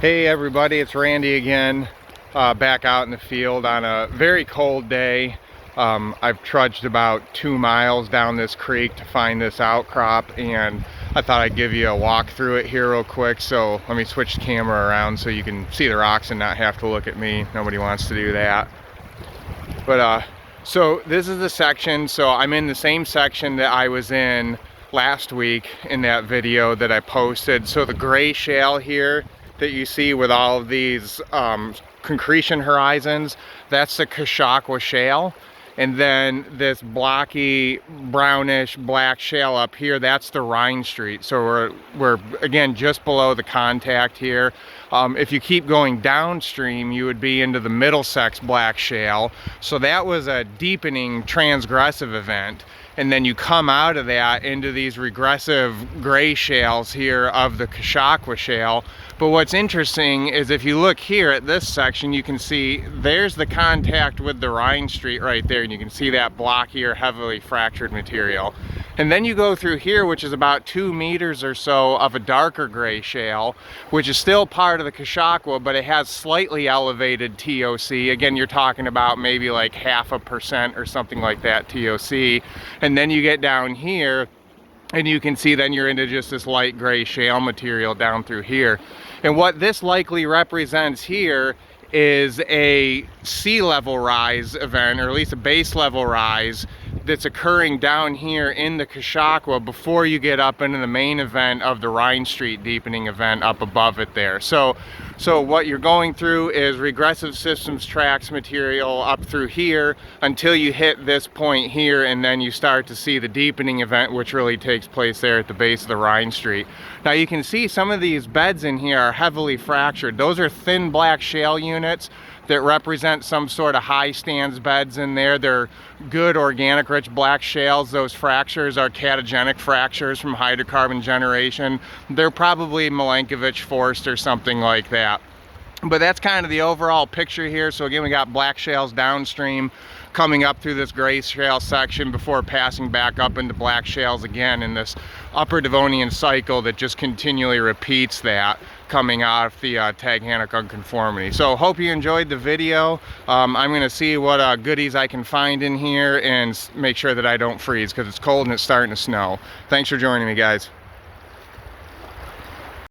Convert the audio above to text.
Hey everybody, it's Randy again, back out in the field on a very cold day. I've trudged about 2 miles down this creek to find this outcrop, and I thought I'd give you a walk through it here real quick. So let me switch the camera around so you can see the rocks and not have to look at me. Nobody wants to do that. But so this is the section. So I'm in the same section that I was in last week in that video that I posted. So the gray shale here that you see with all of these concretion horizons, that's the Shale. And then this blocky brownish black shale up here, that's the Rhine Street. So we're again just below the contact here. If you keep going downstream, you would be into the Middlesex black shale. So that was a deepening transgressive event. And then you come out of that into these regressive gray shales here of the Shale. But what's interesting is if you look here at this section, you can see there's the contact with the Rhine Street right there, and you can see that blockier, heavily fractured material. And then you go through here, which is about 2 meters or so of a darker gray shale, which is still part of the Kashakwa, but it has slightly elevated TOC. Again, you're talking about maybe like 0.5% or something like that TOC. And then you get down here, and you can see then you're into just this light gray shale material down through here. And what this likely represents here is a sea level rise event, or at least a base level rise, that's occurring down here in the Kashakwa before you get up into the main event of the Rhine Street deepening event up above it there. So what you're going through is regressive systems tracks material up through here until you hit this point here, and then you start to see the deepening event, which really takes place there at the base of the Rhine Street. Now you can see some of these beds in here are heavily fractured. Those are thin black shale units that represent some sort of high stands beds in there. They're good organic rich black shales. Those fractures are catagenic fractures from hydrocarbon generation. They're probably Milankovitch forced or something like that. But that's kind of the overall picture here. So again, we got black shales downstream coming up through this gray shale section before passing back up into black shales again in this upper Devonian cycle that just continually repeats that coming out of the Taghanic unconformity. So hope you enjoyed the video. I'm going to see what goodies I can find in here and make sure that I don't freeze because it's cold and it's starting to snow. Thanks for joining me, guys.